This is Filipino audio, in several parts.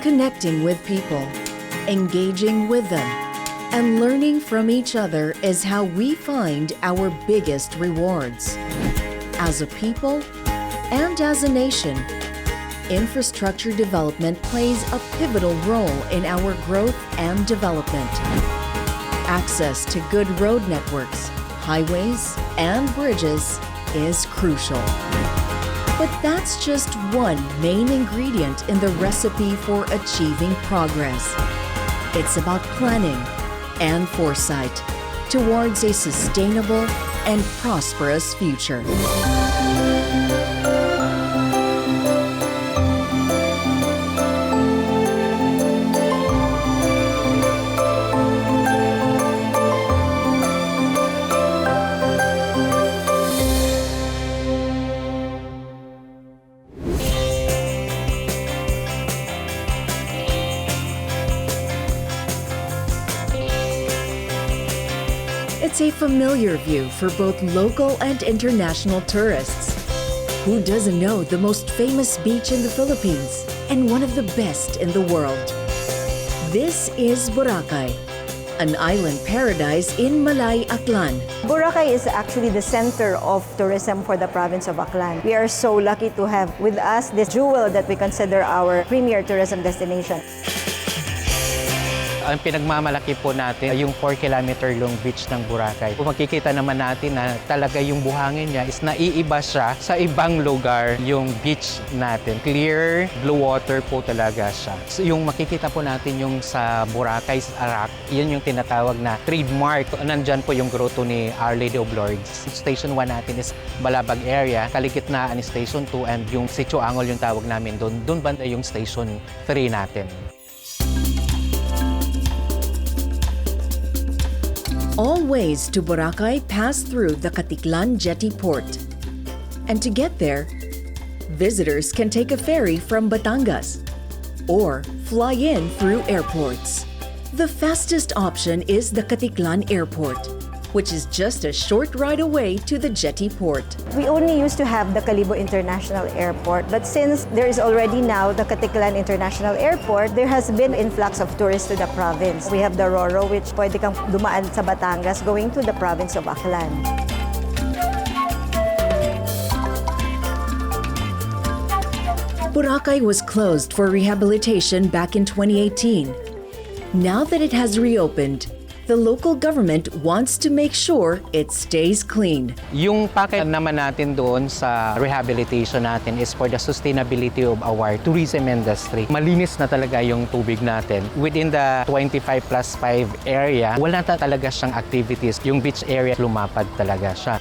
Connecting with people, engaging with them, and learning from each other is how we find our biggest rewards. As a people and as a nation, infrastructure development plays a pivotal role in our growth and development. Access to good road networks, highways, and bridges is crucial. But that's just one main ingredient in the recipe for achieving progress. It's about planning and foresight towards a sustainable and prosperous future. It's a familiar view for both local and international tourists. Who doesn't know the most famous beach in the Philippines and one of the best in the world? This is Boracay, an island paradise in Malay, Aklan. Boracay is actually the center of tourism for the province of Aklan. We are so lucky to have with us this jewel that we consider our premier tourism destination. Ang pinagmamalaki po natin ay yung 4-kilometer long beach ng Boracay. Kung makikita naman natin na talaga yung buhangin niya is naiiba siya sa ibang lugar yung beach natin. Clear blue water po talaga siya. So, yung makikita po natin yung sa Boracay, sa Arak, yun yung tinatawag na trademark. Nandyan po yung grotto ni Our Lady of Lourdes. Station 1 natin is Balabag area, kaligitnaan ni Station 2 and yung Sitio Angol yung tawag namin doon. Doon banda yung Station 3 natin. All ways to Boracay pass through the Aklan Jetty Port. And to get there, visitors can take a ferry from Batangas or fly in through airports. The fastest option is the Aklan Airport, which is just a short ride away to the jetty port. We only used to have the Calibo International Airport, but since there is already now the Aklan International Airport, there has been influx of tourists to the province. We have the Roro, which pwede kang dumaan sa Batangas going to the province of Aklan. Boracay was closed for rehabilitation back in 2018. Now that it has reopened, the local government wants to make sure it stays clean. Yung package naman natin doon sa rehabilitation natin is for the sustainability of our tourism industry. Malinis na talaga yung tubig natin. Within the 25 plus 5 area, wala na talaga siyang activities. Yung beach area, lumapad talaga siya.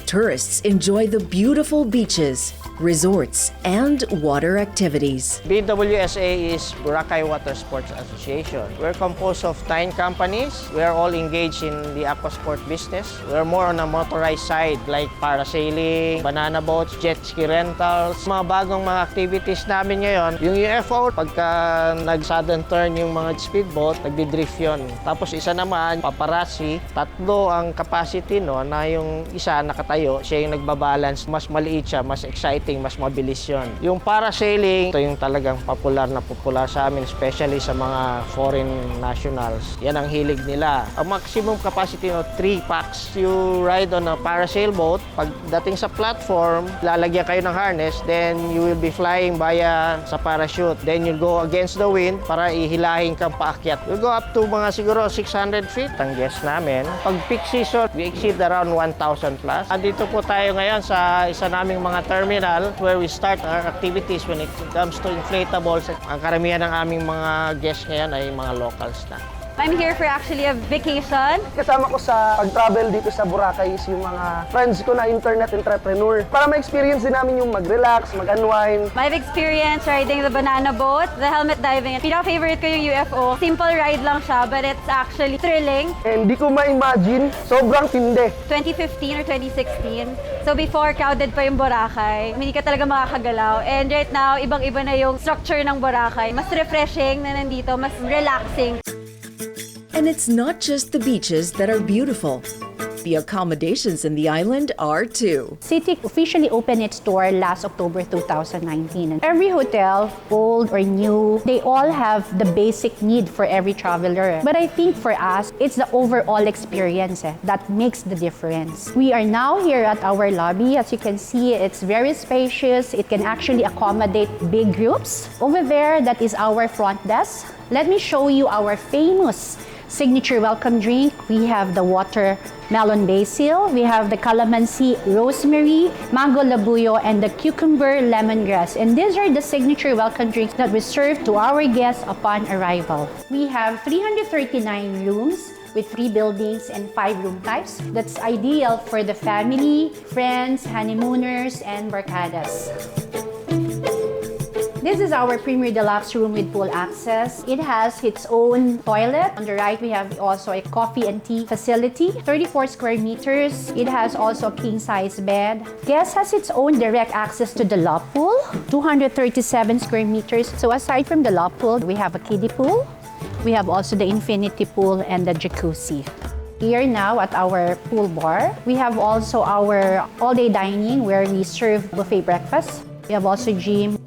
Tourists enjoy the beautiful beaches, resorts, and water activities. BWSA is Boracay Water Sports Association. We're composed of 9 companies. We're all engaged in the aquasport business. We're more on a motorized side like parasailing, banana boats, jet ski rentals. Mga bagong mga activities namin ngayon, yung UFO, pagka nag-sudden turn yung mga speedboat, nagdi-drift yun. Tapos isa naman, paparazzi, 3 ang capacity no, na yung isa nakatayo, siya yung nagbabalance, mas maliit siya, mas exciting, mas mabilis yun. Yung parasailing, ito yung talagang popular sa amin, especially sa mga foreign nationals. Yan ang hilig nila. Ang maximum capacity of 3 packs. You ride on a parasail boat, pagdating sa platform, lalagyan kayo ng harness, then you will be flying via sa parachute. Then you'll go against the wind para ihilahin kang paakyat. You'll go up to mga siguro 600 feet. Ang guess namin, pag peak season, we exceed around 1,000 plus. Dito po tayo ngayon sa isa naming mga terminal where we start our activities when it comes to inflatables. Ang karamihan ng aming mga guests ngayon ay mga locals na. I'm here for actually a vacation. Kasama ko sa pag-travel dito sa Boracay is yung mga friends ko na internet entrepreneur. Para ma-experience din namin yung mag-relax, mag-unwind. I've experienced riding the banana boat, the helmet diving. Pinaka-favorite ko yung UFO. Simple ride lang siya, but it's actually thrilling. And di ko ma-imagine, sobrang tindi. 2015 or 2016. So before, crowded pa yung Boracay. Hindi ka talaga makakagalaw. And right now, ibang-iba na yung structure ng Boracay. Mas refreshing na nandito, mas relaxing. And it's not just the beaches that are beautiful. The accommodations in the island are too. City officially opened its door last October 2019. And every hotel, old or new, they all have the basic need for every traveler. But I think for us, it's the overall experience that makes the difference. We are now here at our lobby. As you can see, it's very spacious. It can actually accommodate big groups. Over there, that is our front desk. Let me show you our famous signature welcome drink. We have the watermelon basil, we have the calamansi rosemary, mango labuyo, and the cucumber lemongrass. And these are the signature welcome drinks that we serve to our guests upon arrival. We have 339 rooms with 3 buildings and 5 room types. That's ideal for the family, friends, honeymooners, and barcadas. This is our Premier Deluxe room with pool access. It has its own toilet. On the right, we have also a coffee and tea facility, 34 square meters. It has also a king-size bed. Guest has its own direct access to the love pool, 237 square meters. So aside from the love pool, we have a kiddie pool. We have also the infinity pool and the jacuzzi. Here now at our pool bar, we have also our all-day dining where we serve buffet breakfast. We have also gym.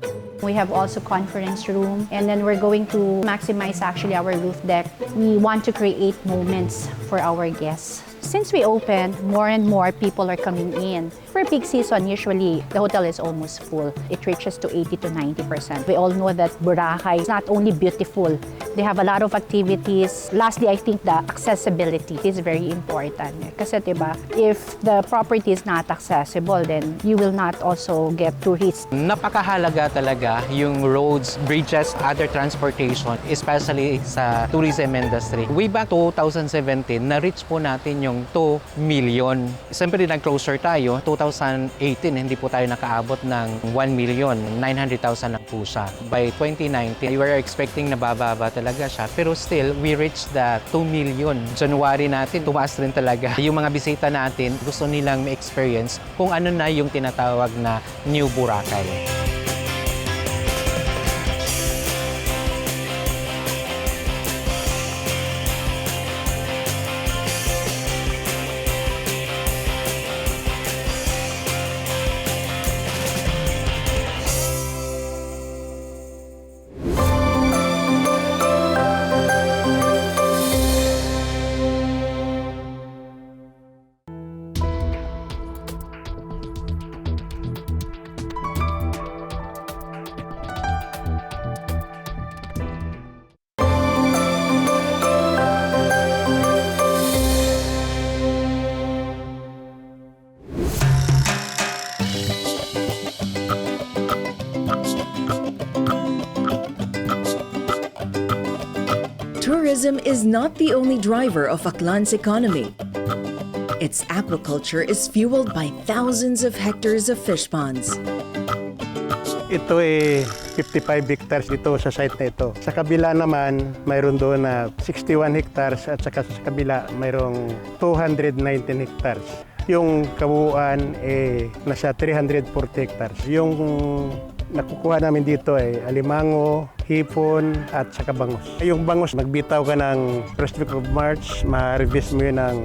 We have also conference room, and then we're going to maximize actually our roof deck. We want to create moments for our guests. Since we opened, more and more people are coming in. For peak season, usually the hotel is almost full. It reaches to 80 to 90%. We all know that Boracay is not only beautiful, they have a lot of activities. Lastly, I think the accessibility is very important. Kasi diba, if the property is not accessible, then you will not also get tourists. Napakahalaga talaga yung roads, bridges, other transportation, especially sa tourism industry. Way back 2017, na-reach po natin yung 2 million. Siyempre, nag-closer tayo. 2018, hindi po tayo nakaabot ng 1,900,000 lang po siya. By 2019, we were expecting na bababa talaga siya. Pero still, we reached the 2 million. January natin, tumaas rin talaga. Yung mga bisita natin, gusto nilang ma-experience kung ano na yung tinatawag na New Boracay. Tourism is not the only driver of Aklan's economy. Its aquaculture is fueled by thousands of hectares of fish ponds. Ito 55 hectares dito sa site na ito. Sa kabila naman, mayroon doon na 61 hectares at saka sa kabila mayroong 219 hectares. Yung kabuuan nasa 340 hectares. Yung nakukuha namin dito ay alimango, hipon at saka bangus. Yung bangus, magbitaw ka ng first week of March, ma-harvest mo yun ng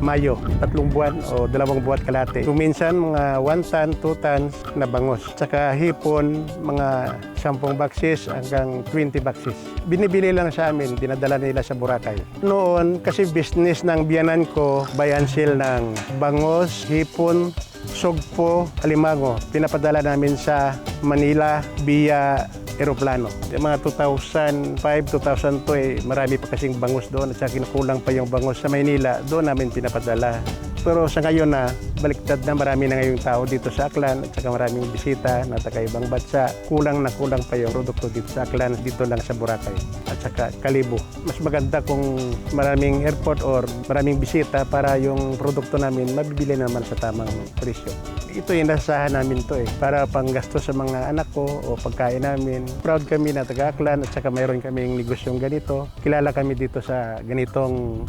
Mayo, 3 buwan o 2 buwan kalate. Kung minsan, mga 1 ton, 2 tons na bangus. Saka hipon, mga 10 boxes hanggang 20 boxes. Binibili lang sa amin, dinadala nila sa Boracay. Noon, kasi business ng biyanan ko, buy and sell ng bangus, hipon, sugpo, alimango. Pinapadala namin sa Manila via eroplano. Yung mga 2005, 2002, marami pa kasing bangus doon at saka kinukulang pa yung bangus sa Maynila. Doon namin pinapadala. Pero sa ngayon na, baliktad na marami na ngayong tao dito sa Aklan at saka maraming bisita na taga-ibang bansa. Kulang na kulang pa yung produkto dito sa Aklan, dito lang sa Boracay at saka Kalibo. Mas maganda kung maraming airport or maraming bisita para yung produkto namin mabibili naman sa tamang presyo. Ito yung nasasahan namin to para panggasto sa mga anak ko o pagkain namin. Proud kami na taga-Aklan at saka mayroon kaming negosyong ganito. Kilala kami dito sa ganitong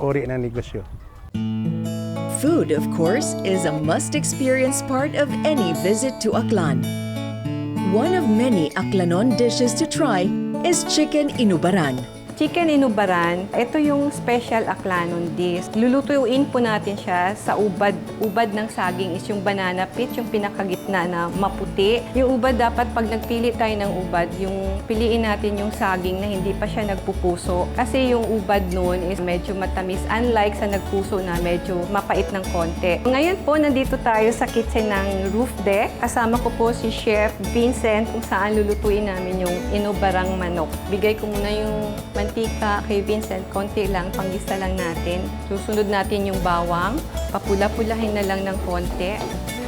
uri ng negosyo. Food, of course, is a must-experience part of any visit to Aklan. One of many Aklanon dishes to try is chicken inubaran. chicken inubaran, ito yung special Aklanon dish. Lulutuin po natin siya sa ubad. Ubad ng saging is yung banana pit, yung pinakagitna na maputi. Yung ubad dapat pag nagpili tayo ng ubad, yung piliin natin yung saging na hindi pa siya nagpupuso. Kasi yung ubad noon is medyo matamis, unlike sa nagpuso na medyo mapait ng konti. Ngayon po, nandito tayo sa kitchen ng roof deck. Kasama ko po si Chef Vincent kung saan lulutuin namin yung inubarang manok. Bigay ko muna yung mantika kay Vincent, konti lang, panggisa lang natin. Susunod natin yung bawang, papula-pulahin na lang ng konti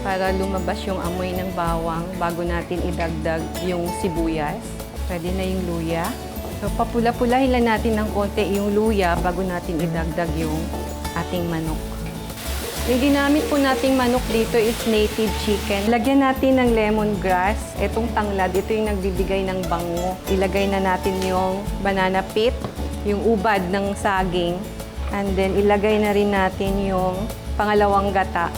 para lumabas yung amoy ng bawang bago natin idagdag yung sibuyas. Pwede na yung luya. So, papula-pulahin lang natin ng konti yung luya bago natin idagdag yung ating manok. Yung ginamit po nating manok dito is native chicken. Lagyan natin ng lemongrass. Itong tanglad, ito yung nagbibigay ng bango. Ilagay na natin yung banana pit, yung ubad ng saging. And then ilagay na rin natin yung pangalawang gata.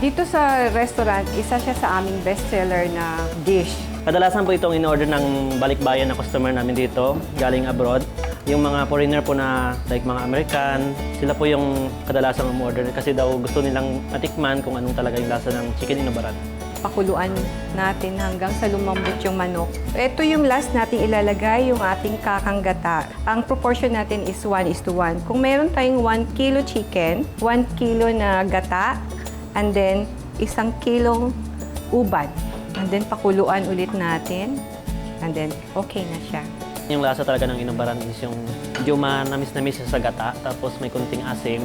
Dito sa restaurant, isa siya sa aming bestseller na dish. Kadalasan po itong in-order ng balikbayan na customer namin dito, galing abroad. Yung mga foreigner po na like mga American, sila po yung kadalasang umorder kasi daw gusto nilang matikman kung anong talaga yung lasa ng chicken inubaran. Pakuluan natin hanggang sa lumambot yung manok. Ito yung last natin ilalagay, yung ating kakanggata. Ang proportion natin is 1:1. Kung meron tayong 1 kilo chicken, 1 kilo na gata, and then 1 kilong ubad. And then pakuluan ulit natin, and then okay na siya. Yung lasa talaga ng inubaran is yung medyo manamis-namis sa gata, tapos may kunting asim,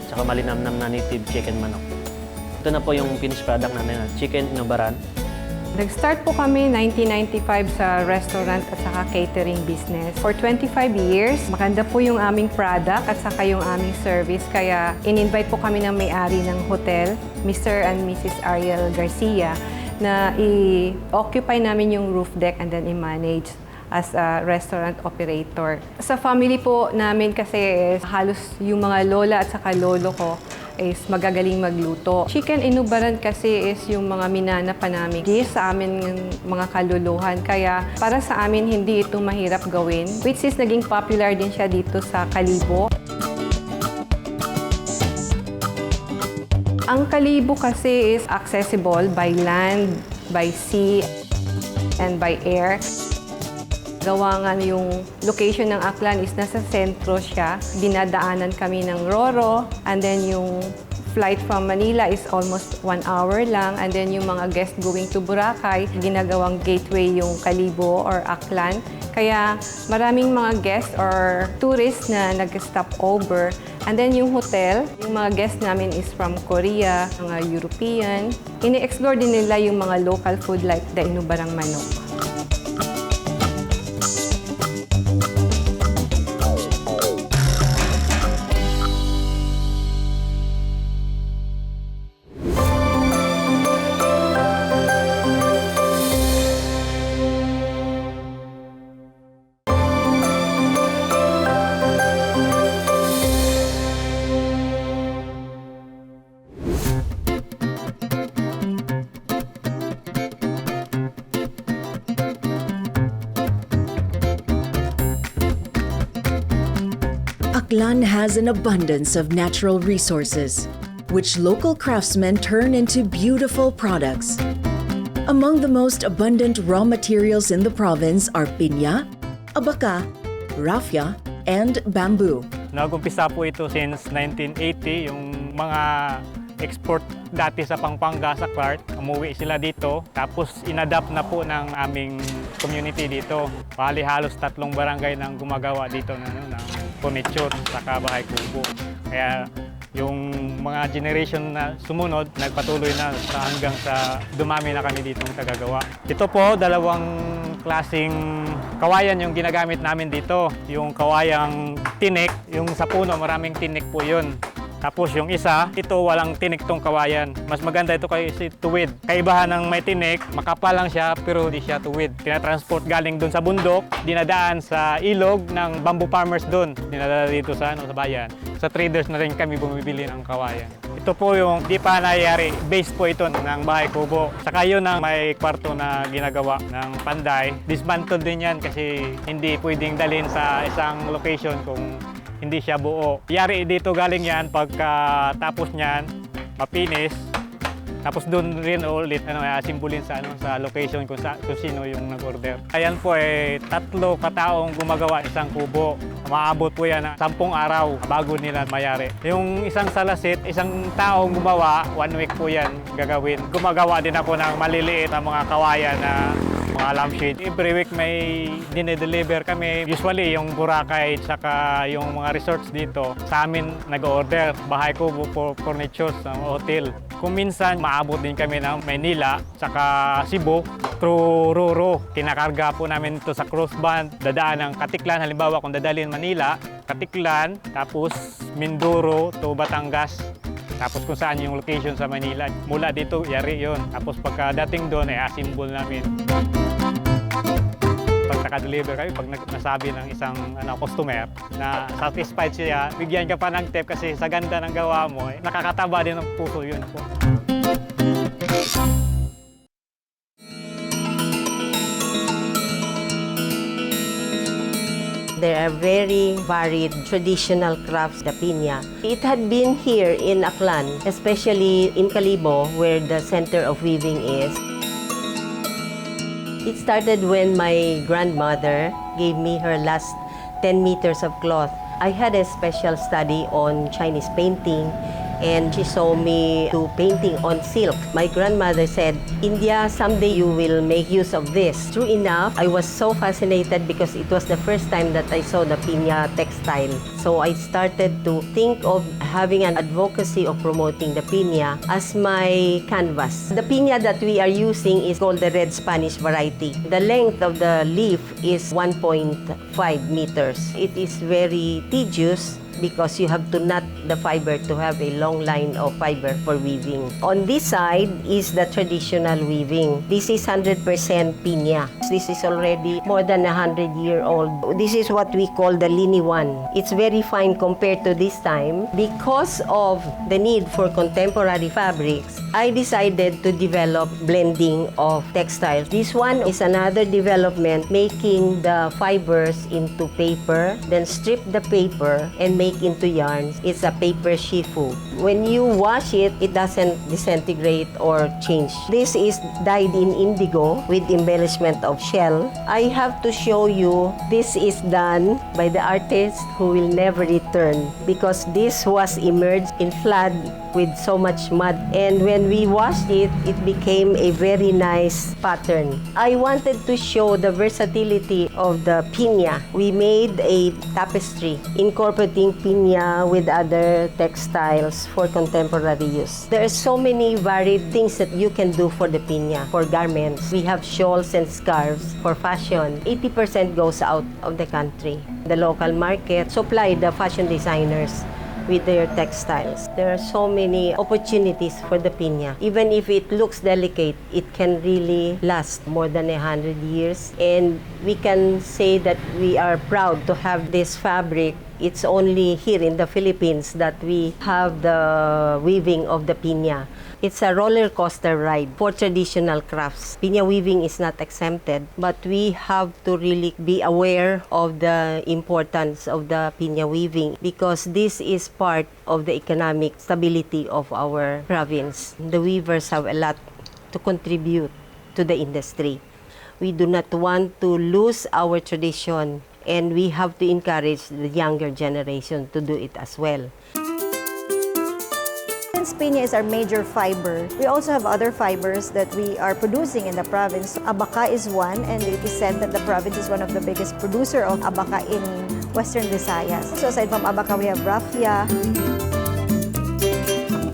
tsaka malinamnam na native chicken manok. Ito na po yung finished product natin na chicken inubaran. Nag-start po kami 1995 sa restaurant at saka catering business. For 25 years, maganda po yung aming product at saka yung aming service. Kaya in-invite po kami ng may-ari ng hotel, Mr. and Mrs. Ariel Garcia, na i-occupy namin yung roof deck and then i-manage as a restaurant operator. Sa family po namin kasi halos yung mga lola at saka lolo ko is magagaling magluto. Chicken inubaran kasi is yung mga minana pa namin sa amin mga kaluluhan. Kaya para sa amin hindi ito mahirap gawin, which is naging popular din siya dito sa Kalibo. Ang Kalibo kasi is accessible by land, by sea, and by air. Gawa nga yung location ng Aklan is nasa sentro siya. Dinadaanan kami ng Roro, and then yung flight from Manila is almost 1 hour lang, and then yung mga guests going to Boracay, ginagawang gateway yung Kalibo or Aklan. Kaya maraming mga guests or tourists na nag-stop over. And then yung hotel, yung mga guests namin is from Korea, mga European. Ini-explore din nila yung mga local food like the inubarang manok. Aklan has an abundance of natural resources, which local craftsmen turn into beautiful products. Among the most abundant raw materials in the province are pinya, abaca, raffia, and bamboo. Nag-umpisa po ito since 1980, yung mga export dati sa Pampanga, sa Clark. Umuwi sila dito, tapos inadapt na po ng aming community dito. Bali halos 3 barangay nang gumagawa dito ng furniture sa bahay kubo. Kaya yung mga generation na sumunod, nagpatuloy na hanggang sa dumami na kami ditong tagagawa. Ito po, 2 klaseng kawayan yung ginagamit namin dito. Yung kawayang tinik, yung sa puno, maraming tinik po yun. Tapos yung isa, ito walang tinik tong kawayan. Mas maganda ito kasi tuwid. Kaibahan ng may tinik, makapal lang siya pero di siya tuwid. Tinatransport galing doon sa bundok, dinadaan sa ilog ng bamboo farmers doon. Dinadala dito sa bayan. Sa traders na rin kami bumibili ng kawayan. Ito po yung di pa nangyayari. Base po ito ng bahay kubo. Saka yun ang may kwarto na ginagawa ng panday. Dismantled din yan kasi hindi pwedeng dalhin sa isang location kung hindi siya buo. Yari dito galing yan pagkatapos niyan, mapinis. Tapos doon rin ulit asimbulin sa location kung sino yung nag-order. Ayan po 3 kataong gumagawa isang kubo. Maabot po yan 10 araw bago nila mayari. Yung isang salasit, isang taong gumawa, 1 week po yan gagawin. Gumagawa din ako ng maliliit na mga kawayan na mga lampshade. Every week may dinedeliver kami. Usually yung Boracay at saka yung mga resorts dito sa amin nag-order. Bahay kubo for furnitures ng hotel. Kung minsan maabot din kami ng Manila saka Cebu through Roro. Kinakarga po namin ito sa crossband. Dadaan ng Aklan. Halimbawa kung dadalhin Manila, Aklan, tapos Mindoro to Batangas. Tapos kung saan yung location sa Manila. Mula dito, yari yun. Tapos pagkadating doon, asimbol namin. Pag naka-deliver kami, pag nasabi ng isang customer na satisfied siya, bigyan ka pa ng tip kasi sa ganda ng gawa mo, nakakataba din ng puso yun po. There are very varied traditional crafts, the piña. It had been here in Aklan, especially in Calibo, where the center of weaving is. It started when my grandmother gave me her last 10 meters of cloth. I had a special study on Chinese painting, and she saw me do painting on silk. My grandmother said, "India, someday you will make use of this." True enough, I was so fascinated because it was the first time that I saw the piña textile. So I started to think of having an advocacy of promoting the piña as my canvas. The piña that we are using is called the red Spanish variety. The length of the leaf is 1.5 meters. It is very tedious because you have to knot the fiber to have a long line of fiber for weaving. On this side is the traditional weaving. This is 100% piña. This is already more than 100-year-old. This is what we call the lini one. It's very fine compared to this time. Because of the need for contemporary fabrics, I decided to develop blending of textiles. This one is another development, making the fibers into paper, then strip the paper and make into yarns. It's a paper shifu. When you wash it, it doesn't disintegrate or change. This is dyed in indigo with embellishment of shell. I have to show you this is done by the artist who will never return because this was immersed in flood with so much mud, and when we washed it, it became a very nice pattern. I wanted to show the versatility of the piña. We made a tapestry incorporating piña with other textiles for contemporary use. There are so many varied things that you can do for the piña. For garments, we have shawls and scarves. For fashion, 80% goes out of the country. The local market supply the fashion designers with their textiles. There are so many opportunities for the piña. Even if it looks delicate, it can really last more than 100 years. And we can say that we are proud to have this fabric. It's only here in the Philippines that we have the weaving of the piña. It's a roller coaster ride for traditional crafts. Pina weaving is not exempted, but we have to really be aware of the importance of the Pina weaving because this is part of the economic stability of our province. The weavers have a lot to contribute to the industry. We do not want to lose our tradition, and we have to encourage the younger generation to do it as well. Since piña is our major fiber, we also have other fibers that we are producing in the province. Abaca is one, and it is said that the province is one of the biggest producer of abaca in Western Visayas. So aside from abaca, we have raffia.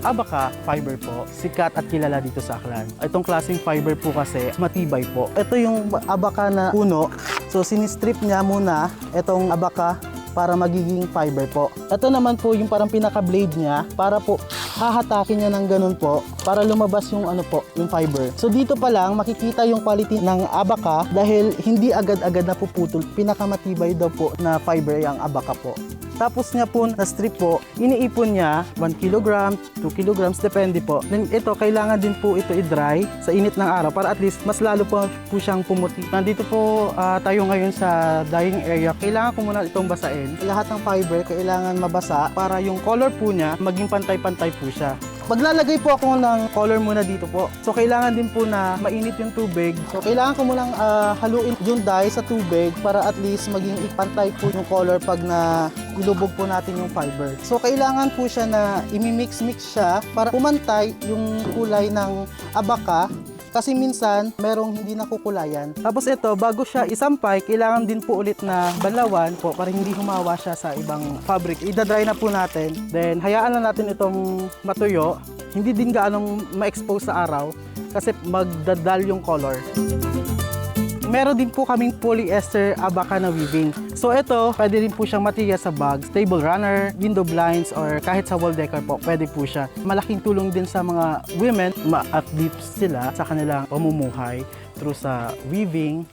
Abaca fiber po, sikat at kilala dito sa Aklan. Itong klaseng fiber po kasi matibay po. Ito yung abaca na puno. So sinistrip niya muna itong abaca para magiging fiber po. Ito naman po yung parang pinaka-blade niya para po hahatakin niya ng ganun po para lumabas yung yung fiber. So dito pa lang makikita yung quality ng abaca dahil hindi agad-agad napuputol. Pinakamatibay daw po na fiber yung abaca po. Tapos niya po na strip po, iniipon niya 1 kilogram, 2 kilograms, depende po. Then ito, kailangan din po ito i-dry sa init ng araw para at least mas lalo po siyang pumuti. Nandito po tayo ngayon sa dyeing area. Kailangan ko muna itong basain. Lahat ng fiber kailangan mabasa para yung color po niya maging pantay-pantay po siya. Maglalagay po ako ng color muna dito po. So kailangan din po na mainit yung tubig. So kailangan ko munang haluin yung dye sa tubig para at least maging ipantay po yung color pag na ilubog po natin yung fiber. So kailangan po siya na imimix-mix siya para pumantay yung kulay ng abaka. Kasi minsan, merong hindi nakukulayan. Tapos ito, bago siya isampay, kailangan din po ulit na banlawan po para hindi humawa siya sa ibang fabric. Ida-dry na po natin. Then, hayaan na natin itong matuyo. Hindi din gaanong ma-expose sa araw kasi magdadal yung color. Meron din po kaming polyester abaka na weaving. So ito, pwede rin po siyang material sa bags, table runner, window blinds, or kahit sa wall decor po, pwede po siya. Malaking tulong din sa mga women, ma-uplift sila sa kanilang pamumuhay through sa weaving.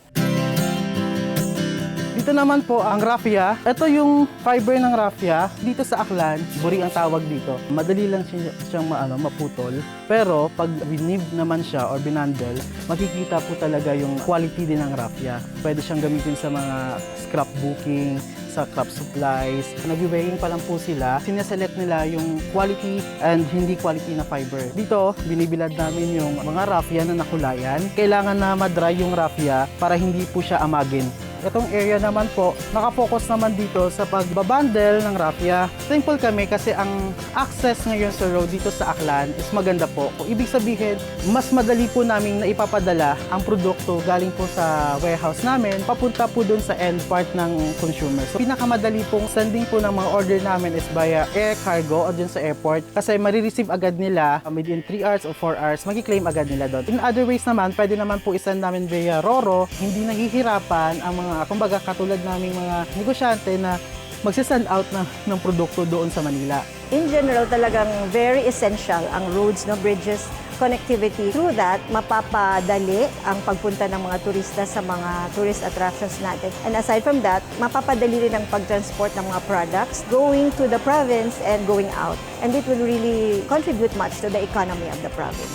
Dito naman po ang raffia. Ito yung fiber ng raffia. Dito sa Aklan, buri ang tawag dito. Madali lang siyang maputol. Pero pag winib naman siya or binandle, makikita po talaga yung quality din ng raffia. Pwede siyang gamitin sa mga scrapbooking, sa craft supplies. Nag-weighing pa lang po sila. Sineselect nila yung quality and hindi quality na fiber. Dito, binibilad namin yung mga raffia na nakulayan. Kailangan na ma-dry yung raffia para hindi po siya amagin. Itong area naman po, nakafocus naman dito sa pagbabundle ng raffia. Thankful kami kasi ang access ngayon sa road dito sa Aklan is maganda po. Ibig sabihin, mas madali po namin na ipapadala ang produkto galing po sa warehouse namin, papunta po dun sa end part ng consumer. So, pinakamadali pong sending po ng mga order namin is via air cargo o dun sa airport kasi marireceive agad nila within 3 hours o 4 hours, magiklaim agad nila doon. In other ways naman, pwede naman po isend namin via Roro, hindi nahihirapan ang mga kumbaga katulad naming mga negosyante na magsisend out ng produkto doon sa Manila. In general, talagang very essential ang roads, bridges, connectivity. Through that, mapapadali ang pagpunta ng mga turista sa mga tourist attractions natin. And aside from that, mapapadali rin ang pag-transport ng mga products going to the province and going out. And it will really contribute much to the economy of the province.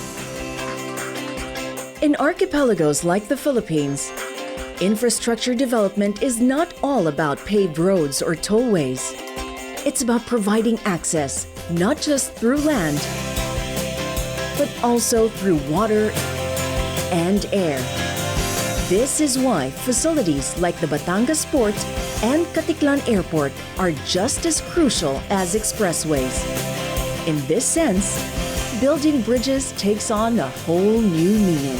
In archipelagos like the Philippines, infrastructure development is not all about paved roads or tollways. It's about providing access, not just through land, but also through water and air. This is why facilities like the Batangas Port and Aklan Airport are just as crucial as expressways. In this sense, building bridges takes on a whole new meaning.